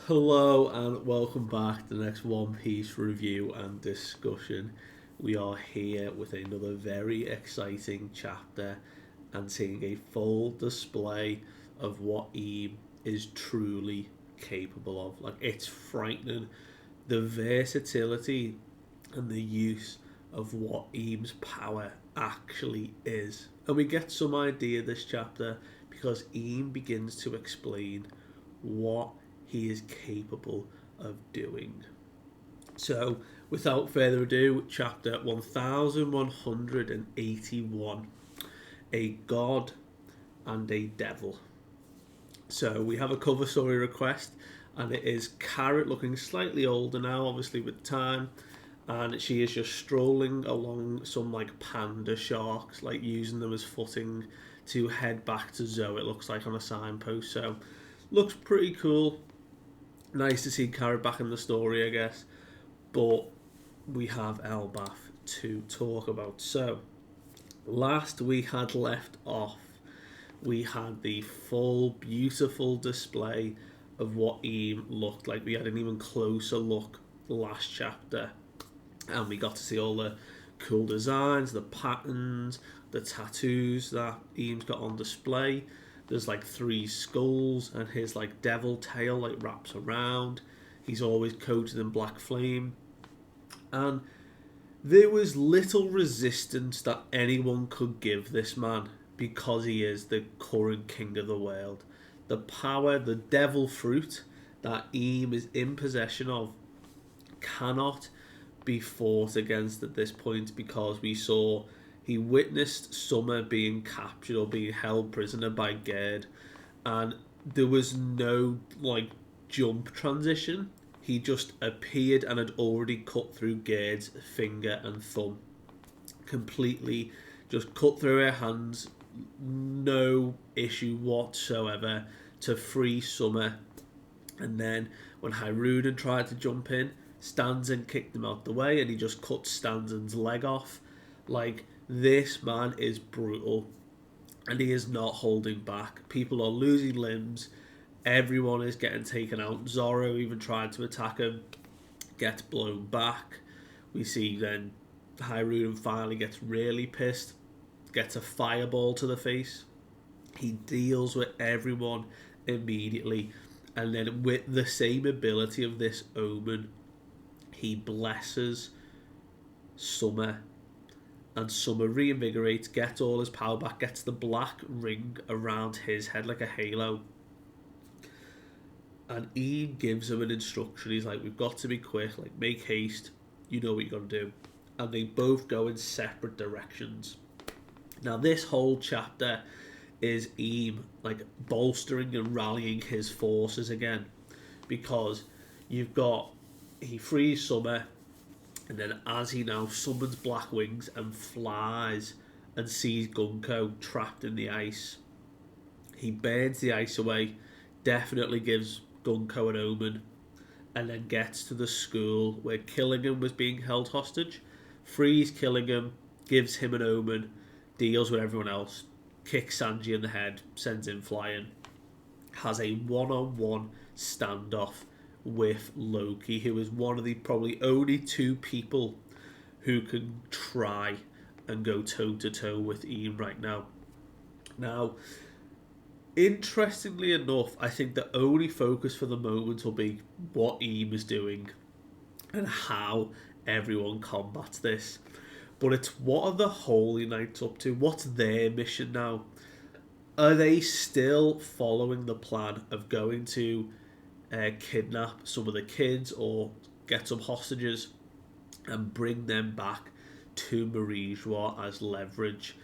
Hello and welcome back to the next One Piece review and discussion. We are here with another very exciting chapter and seeing a full display of what Eve is truly capable of. Like, it's frightening the versatility and the use of what Eames' power actually is. And we get some idea this chapter because Eames begins to explain what he is capable of doing. So, without further ado, chapter 1181, A God and a Devil. So, we have a cover story request, and it is Carrot looking slightly older now, obviously with time, and she is just strolling along some like panda sharks, like using them as footing to head back to Zoe, it looks like on a signpost. So, looks pretty cool. Nice to see Carrot back in the story, I guess. But we have Elbaf to talk about. So, last we had left off, we had the full, beautiful display of what Eam looked like. We had an even closer look last chapter, and we got to see all the cool designs, the patterns, the tattoos that Eam's got on display. There's like three skulls, and his like devil tail like wraps around. He's always coated in black flame, and there was little resistance that anyone could give this man because he is the current king of the world. The power, the devil fruit that Eam is in possession of cannot be fought against at this point because we saw he witnessed Summer being captured or being held prisoner by Gerd, and there was no like jump transition. He just appeared and had already cut through Gerd's finger and thumb. Completely just cut through her hands, no issue whatsoever to free Summer. And then when Hyruden tried to jump in, Stanzen kicked him out the way and he just cut Stanzen's leg off. Like, this man is brutal and he is not holding back. People are losing limbs. Everyone is getting taken out. Zoro even tried to attack him, gets blown back. We see then Hyrule finally gets really pissed, gets a fireball to the face. He deals with everyone immediately, and then with the same ability of this omen, he blesses Summer, and Summer reinvigorates, gets all his power back, gets the black ring around his head like a halo. And Ian gives him an instruction. He's like, we've got to be quick, like, make haste, you know what you got to do. And they both go in separate directions. Now, this whole chapter is Eam like bolstering and rallying his forces again, because you've got he frees Summer, and then as he now summons Black Wings and flies and sees Gunko trapped in the ice, he burns the ice away, definitely gives Gunko an omen, and then gets to the school where Killingham was being held hostage, frees Killingham, gives him an omen, deals with everyone else, kicks Sanji in the head, sends him flying, has a one-on-one standoff with Loki, who is one of the probably only two people who can try and go toe-to-toe with Ian right now. Now, interestingly enough, I think the only focus for the moment will be what Eam is doing and how everyone combats this. But it's what are the Holy Knights up to? What's their mission now? Are they still following the plan of going to kidnap some of the kids or get some hostages and bring them back to Marie-Joie as leverage?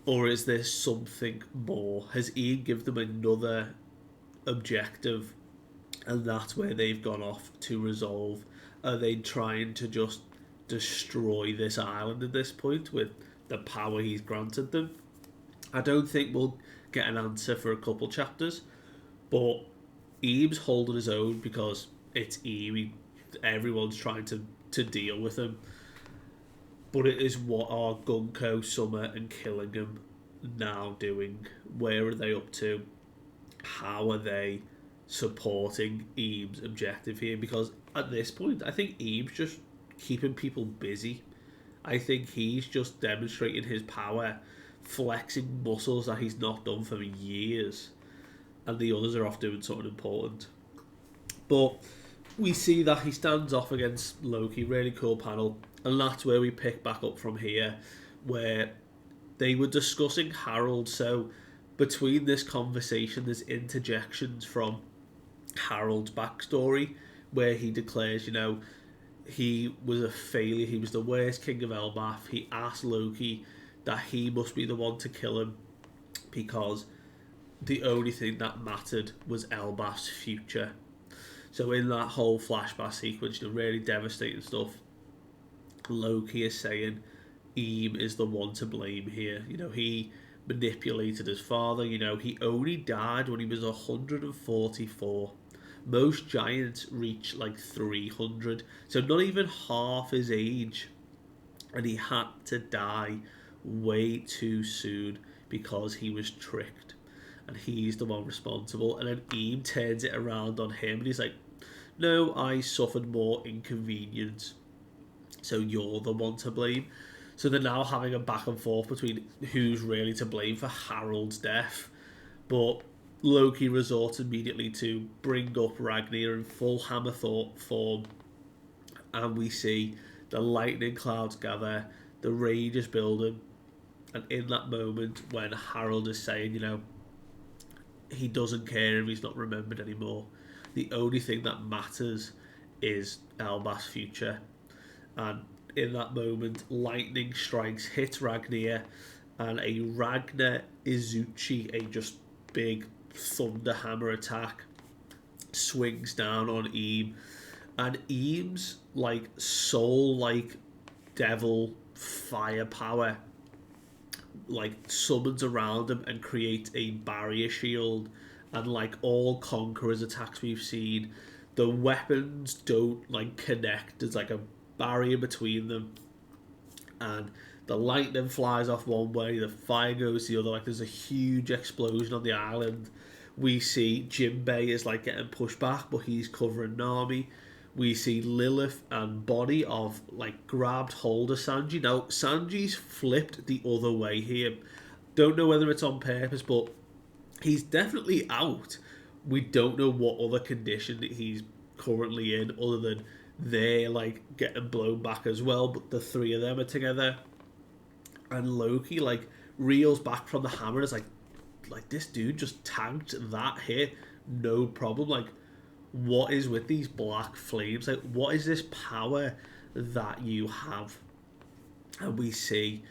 Or is there something more? Has Ian given them another objective and that's where they've gone off to resolve? Are they trying to just destroy this island at this point with the power he's granted them? I don't think we'll get an answer for a couple chapters, but Eames holding his own because it's Eam. Everyone's trying to deal with him. But it is what are Gunko, Summer, and Killingham now doing? Where are they up to? How are they supporting Eames' objective here, because at this point I think Eames just keeping people busy. I think he's just demonstrating his power, flexing muscles that he's not done for years, and the others are off doing something important. But we see that he stands off against Loki, really cool panel, and that's where we pick back up from here, where they were discussing Harold. So between this conversation, there's interjections from Harold's backstory, where he declares, he was a failure, he was the worst king of Elbaf. He asked Loki that he must be the one to kill him because the only thing that mattered was Elbaf's future. So in that whole flashback sequence, really devastating stuff, Loki is saying Eam is the one to blame here. He manipulated his father. He only died when he was 144. Most giants reach like 300, so not even half his age, and he had to die way too soon because he was tricked, and he's the one responsible. And then Eam turns it around on him, and he's like, no, I suffered more inconvenience, so you're the one to blame. So they're now having a back and forth between who's really to blame for Harold's death. But Loki resorts immediately to bring up Ragnir in full Hammer form, and we see the lightning clouds gather, the rage is building, and in that moment when Harold is saying, he doesn't care if he's not remembered anymore, the only thing that matters is Elbaf's future. And in that moment, lightning strikes, hits Ragnir, and a Ragnar Izuchi, a just big thunder hammer attack, swings down on Eam, and Eam's soul devil firepower summons around him and creates a barrier shield. And like all Conqueror's attacks we've seen, the weapons don't connect. There's a barrier between them, and the lightning flies off one way, the fire goes the other. There's a huge explosion on the island. We see Jinbei is getting pushed back, but he's covering Nami. We see Lilith and Bonnie have grabbed hold of Sanji. Now Sanji's flipped the other way here. Don't know whether it's on purpose, but he's definitely out. We don't know what other condition that he's currently in, other than they're getting blown back as well. But the three of them are together, and Loki reels back from the hammer and is like this dude just tanked that hit, no problem. What is with these black flames? What is this power that you have? And we see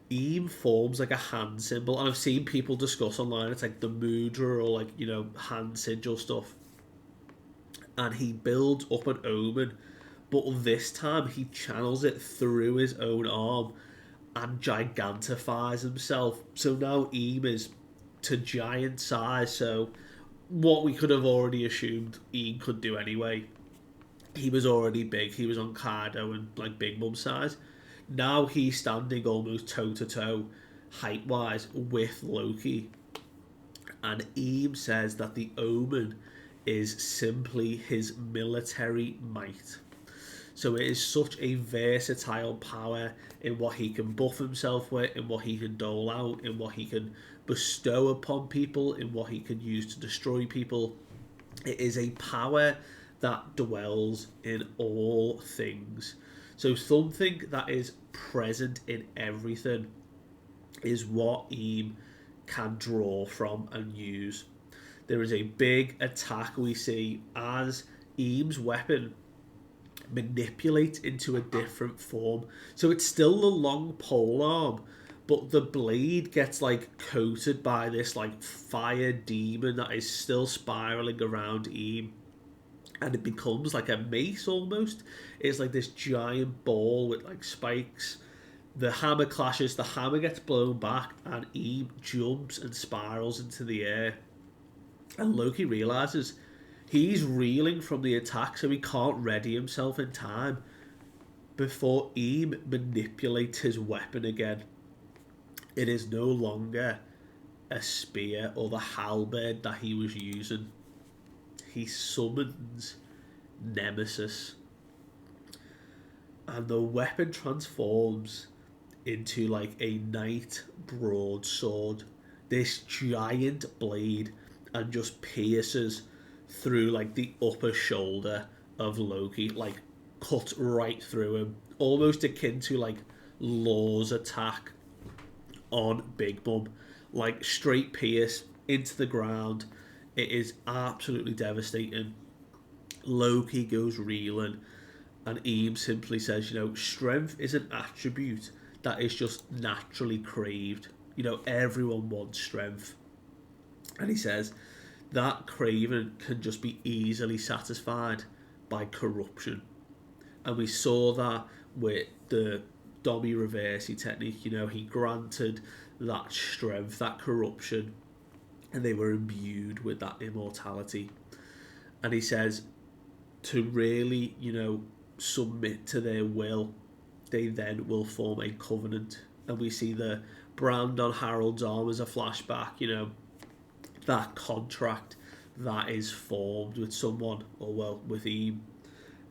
Eam forms a hand symbol, and I've seen people discuss online, it's the mudra or hand sigil stuff, and he builds up an omen, but this time he channels it through his own arm and gigantifies himself. So now Eam is to giant size, so what we could have already assumed Eam could do anyway. He was already big, he was on Kaido and Big Mom size. Now he's standing almost toe-to-toe, height-wise, with Loki. And Eam says that the Omen is simply his military might. So it is such a versatile power in what he can buff himself with, in what he can dole out, in what he can bestow upon people, in what he can use to destroy people. It is a power that dwells in all things. So something that is present in everything is what Eam can draw from and use. There is a big attack we see as Eam's weapon manipulates into a different form. So it's still the long pole arm, but the blade gets coated by this fire demon that is still spiraling around Eam, and it becomes a mace almost. It's this giant ball with spikes. The hammer clashes, the hammer gets blown back, and Eam jumps and spirals into the air. And Loki realizes he's reeling from the attack, so he can't ready himself in time before Eam manipulates his weapon again. It is no longer a spear or the halberd that he was using. he summons Nemesis. And the weapon transforms into like a knight broadsword. This giant blade, and just pierces through like the upper shoulder of Loki, like cut right through him, almost akin to like Law's attack on Big Mom, like straight pierce into the ground. It is absolutely devastating. Loki goes reeling, and Eames simply says, strength is an attribute that is just naturally craved. Everyone wants strength. And he says that craving can just be easily satisfied by corruption. And we saw that with the Domi Reversi technique. He granted that strength, that corruption, and they were imbued with that immortality. And he says to really, submit to their will, they then will form a covenant. And we see the brand on Harold's arm as a flashback, that contract that is formed with someone, or well, with Eve,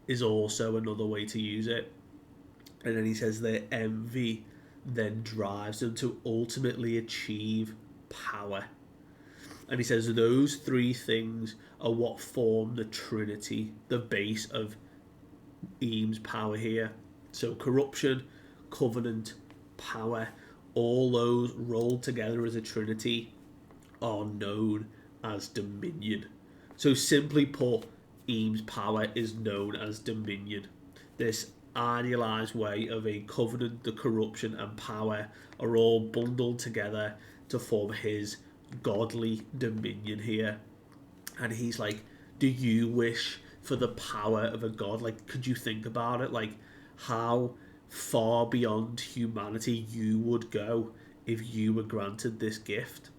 is also another way to use it. And then he says their envy then drives them to ultimately achieve power. And he says those three things are what form the Trinity, the base of Eames' power here. So corruption, covenant, power, all those rolled together as a Trinity are known as dominion. So simply put, Eames' power is known as dominion. This idealized way of a covenant, the corruption and power are all bundled together to form his godly dominion here. And he's like, do you wish for the power of a god? Like, could you think about it? Like, how far beyond humanity you would go if you were granted this gift.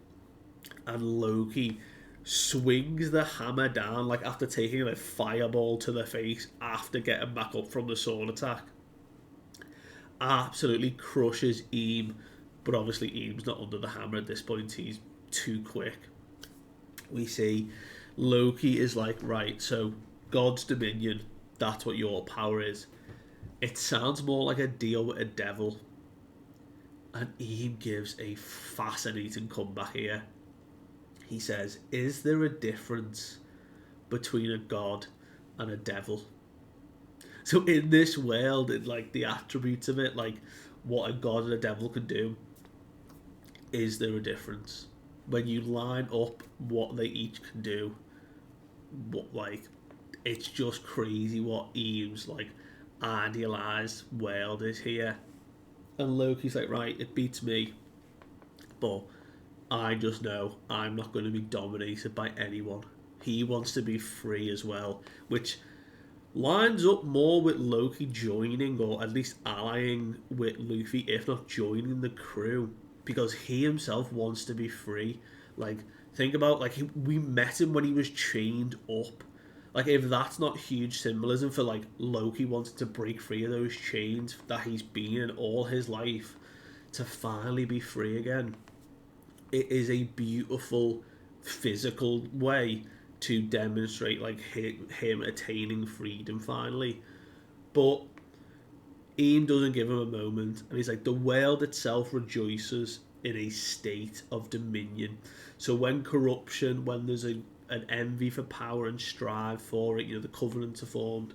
And Loki swings the hammer down, like after taking a fireball to the face after getting back up from the sword attack. Absolutely crushes Eam, but obviously Eam's not under the hammer at this point. He's too quick. We see Loki is like, right, so God's dominion, that's what your power is. It sounds more like a deal with a devil. And Eam gives a fascinating comeback here. He says, is there a difference between a god and a devil? So in this world, in like the attributes of it, like what a god and a devil can do, is there a difference? When you line up what they each can do, it's just crazy what Eames' like idealized world is here. And Loki's like, right, it beats me, but I just know I'm not going to be dominated by anyone. He wants to be free as well, which lines up more with Loki joining, or at least allying with Luffy, if not joining the crew, because he himself wants to be free. Like, think about, like, we met him when he was chained up. Like, if that's not huge symbolism for, like, Loki wanting to break free of those chains that he's been in all his life to finally be free again. It is a beautiful physical way to demonstrate like him attaining freedom finally. But Ian doesn't give him a moment, and he's like, the world itself rejoices in a state of dominion. So when corruption, when there's an envy for power and strive for it, the covenants are formed,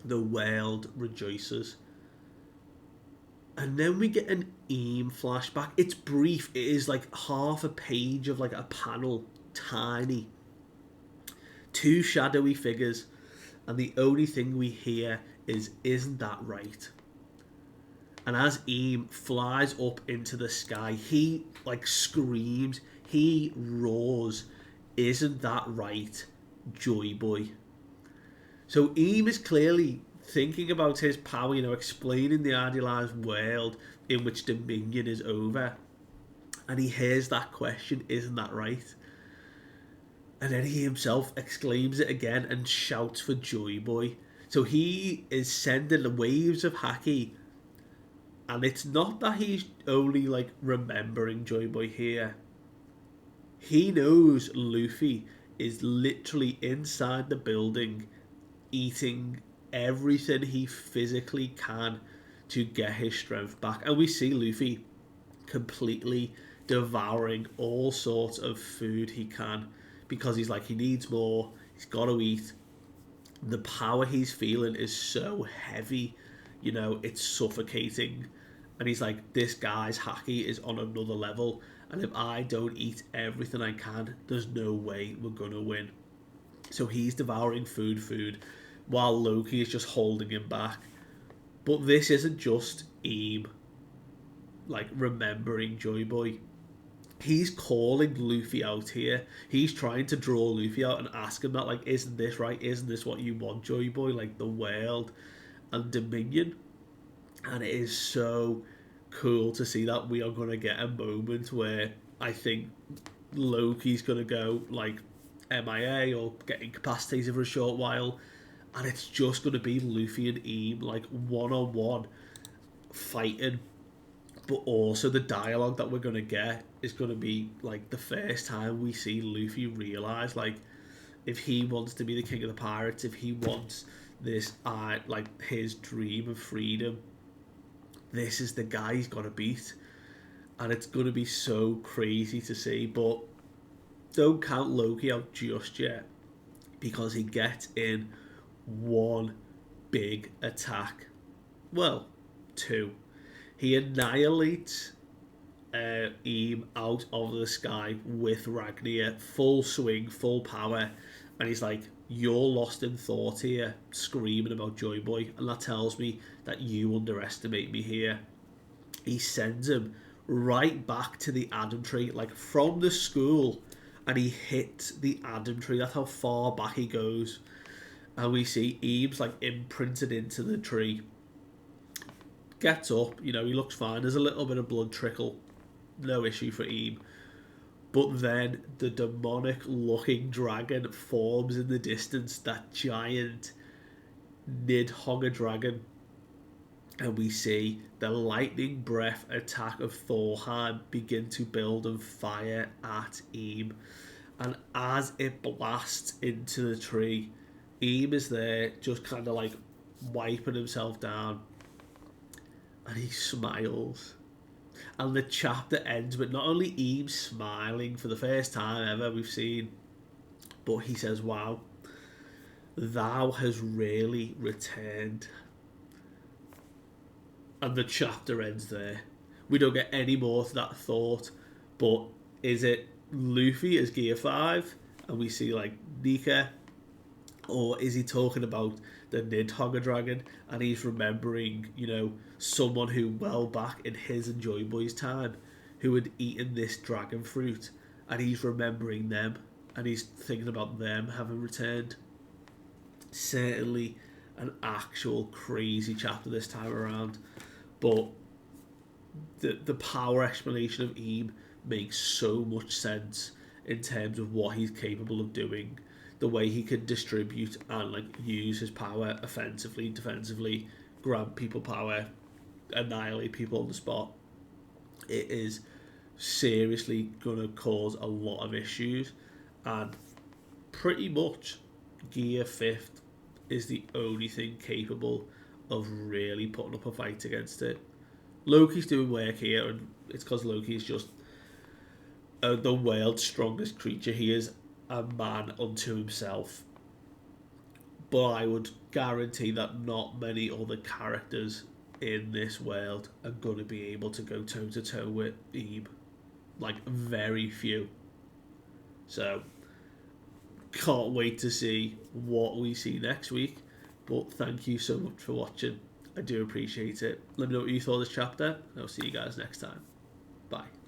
the world rejoices. And then we get an Eam flashback. It's brief. It is like half a page of like a panel. Tiny. Two shadowy figures. And the only thing we hear is, isn't that right? And as Eam flies up into the sky, he like screams. He roars, isn't that right, Joy Boy? So Eam is clearly thinking about his power, explaining the idealized world in which dominion is over. And he hears that question, isn't that right? And then he himself exclaims it again and shouts for Joy Boy. So he is sending waves of Haki. And it's not that he's only like remembering Joy Boy here. He knows Luffy is literally inside the building, eating everything he physically can to get his strength back. And we see Luffy completely devouring all sorts of food he can because he's like, he needs more, he's got to eat. The power he's feeling is so heavy, it's suffocating. And he's like, this guy's haki is on another level, and if I don't eat everything I can, there's no way we're gonna win. So he's devouring food, while Loki is just holding him back. But this isn't just Eam, like, remembering Joy Boy. He's calling Luffy out here. He's trying to draw Luffy out and ask him that, like, isn't this right? Isn't this what you want, Joy Boy? Like, the world and Dominion. And it is so cool to see that we are going to get a moment where I think Loki's going to go, like, MIA or get incapacitated for a short while. And it's just going to be Luffy and Eam, like, one-on-one fighting. But also the dialogue that we're going to get is going to be, like, the first time we see Luffy realise, like, if he wants to be the king of the pirates, if he wants this, like, his dream of freedom, this is the guy he's got to beat. And it's going to be so crazy to see. But don't count Loki out just yet, because he gets in one big attack. Well, two. He annihilates Eam out of the sky with Ragnar, full swing, full power, and he's like, you're lost in thought here, screaming about Joy Boy, and that tells me that you underestimate me here. He sends him right back to the Adam Tree, like from the school, and he hits the Adam Tree. That's how far back he goes. And we see Eames like imprinted into the tree. Gets up, he looks fine. There's a little bit of blood trickle, no issue for Eam. But then the demonic looking dragon forms in the distance, that giant Nidhogger dragon. And we see the lightning breath attack of Thorheim begin to build and fire at Eam. And as it blasts into the tree, Eam is there just kind of like wiping himself down. And he smiles. And the chapter ends with not only Eam smiling for the first time ever we've seen, but he says, wow, thou has really returned. And the chapter ends there. We don't get any more to that thought, but is it Luffy as Gear 5 and we see like Nika, or is he talking about the Nidhogger dragon and he's remembering, someone who well back in his and Joy Boy's time who had eaten this dragon fruit, and he's remembering them and he's thinking about them having returned? Certainly an actual crazy chapter this time around, but the power explanation of Eam makes so much sense in terms of what he's capable of doing, the way he can distribute and like use his power offensively, defensively, grab people power, annihilate people on the spot. It is seriously going to cause a lot of issues, and pretty much Gear 5th is the only thing capable of really putting up a fight against it. Loki's doing work here, and it's because Loki's just the world's strongest creature. He is a man unto himself. But I would guarantee that not many other characters in this world are going to be able to go toe to toe with Eam. Like, very few. So, can't wait to see what we see next week. But thank you so much for watching. I do appreciate it. Let me know what you thought of this chapter, and I'll see you guys next time. Bye.